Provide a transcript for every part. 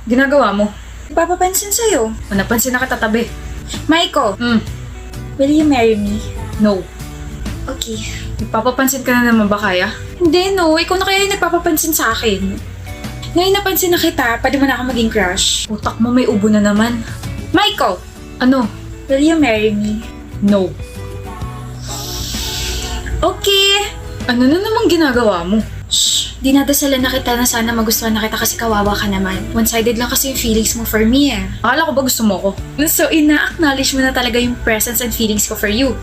Ginagawa mo? Ipapapansin sa'yo. O napansin na katatabi? Maiko, will you marry me? No. Okay. Ipapapansin ka na naman ba kaya? Hindi, no. Ikaw na kaya yung nagpapapansin sa akin. Ngayon napansin na kita, pwede mo na ako maging crush. Utak mo may ubo na naman. Maiko, Ano? will you marry me? No. Okay. Ano na namang ginagawa mo? Shh, dinadasalan na kita na sana magustuhan na kita kasi kawawa ka naman. One-sided lang kasi yung feelings mo for me eh. Akala ko ba gusto mo ko? So, ina-acknowledge mo na talaga yung presence and feelings ko for you.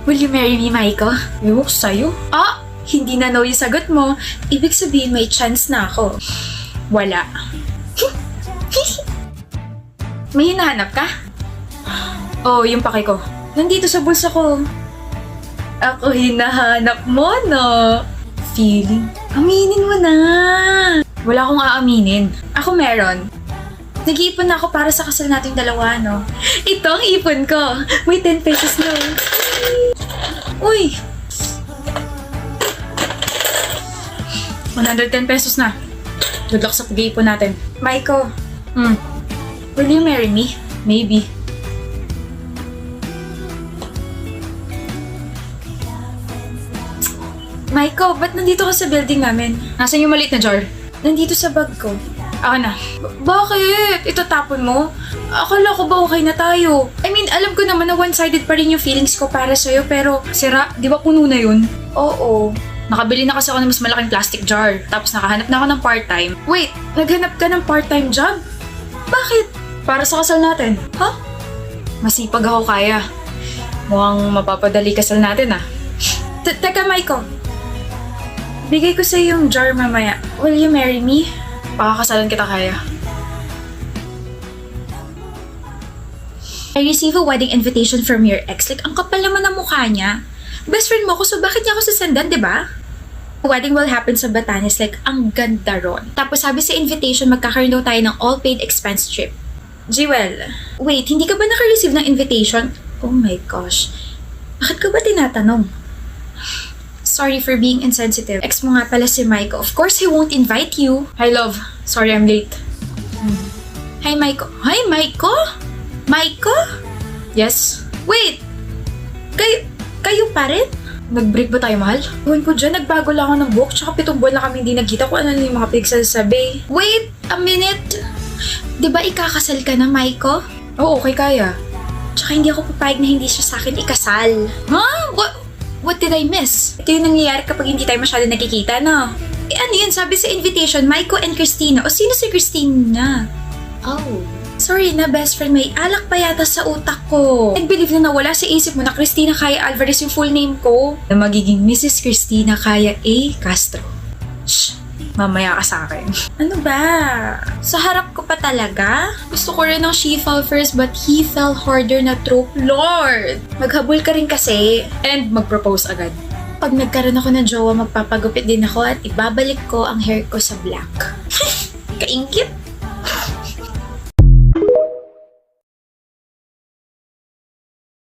Will you marry me, Maiko? Ewan ko sa'yo. Ah, hindi na no yung sagot mo. Ibig sabihin may chance na ako. Wala. May hinahanap ka? Oh, yung pake ko. Nandito sa bulsa ko. Ako hinahanap mo, no? Feeling. Aminin mo na. Wala akong aaminin. Ako meron. Nag-iipon na ako para sa kasal nating dalawa, no? Ito ang ipon ko. May 10 pesos na. Uy! 110 pesos na. Good luck sa pag-iipon natin. Maiko, Hmm, will you marry me? maybe. Maiko, ba't nandito ka sa building namin? Nasaan yung maliit na jar? Nandito sa bag ko. Ako na. Bakit? Itatapon mo? Akala ko ba okay na tayo? I mean, alam ko naman na one-sided pa rin yung feelings ko para sa'yo, pero Sira, di ba puno na yun? oo. Nakabili na kasi ako ng mas malaking plastic jar. Tapos nakahanap na ako ng part-time. Wait, naghanap ka ng part-time job? Bakit? Para sa kasal natin. Ha? Masipag ako kaya. Mukhang mapapadali kasal natin ah. Teka, Maiko. Bigay ko sa'yo yung jar mamaya. Will you marry me? Pakakasalan kita kaya. I receive a wedding invitation from your ex. Like, ang kapal naman ng mukha niya. Best friend mo ako, so bakit niya ako sasandan, di ba? Wedding will happen sa Batanes, like, ang ganda ron. Tapos sabi sa invitation, magkakaroon daw tayo ng all-paid expense trip. Jewel, wait, hindi ka ba naka-receive ng invitation? Oh my gosh. Bakit ka ba tinatanong? Sorry for being insensitive. Ex mo nga pala si Maiko. Of course, he won't invite you. Hi love, sorry I'm late. Hi, Maiko. Hi, Maiko? Maiko? Yes? Wait! Kayo pa rin? Nag-break ba tayo, mahal? Ewan ko dyan, nagbago lang ako ng book, tsaka 7 buwan na kami hindi nagkita kung ano na yung mga pinagsasabi. Wait a minute! Di ba ikakasal ka na, Maiko? Oo, okay kaya. Tsaka hindi ako papayag na hindi siya sa akin ikasal. Huh? What did I miss? Ito yung nangyayari kapag hindi tayo masyado nakikita, no? Eh ano yun? Sabi sa invitation, Maiko and Christina. O sino si Christina? Oh. Sorry na, best friend. May alak pa yata sa utak ko. Nag-believe na nawala sa isip mo na Christina Kaya Alvarez yung full name ko. Na magiging Mrs. Christina Kaya A. Castro. Shh! Mamaya ka sa akin. Ano ba? Sa harap ko pa talaga? Gusto ko rin ng she fell first but he fell harder na trope. Lord! Maghabol ka rin kasi. And mag-propose agad. Pag nagkaroon ako ng jowa, magpapagupit din ako at ibabalik ko ang hair ko sa black. Kaingkit!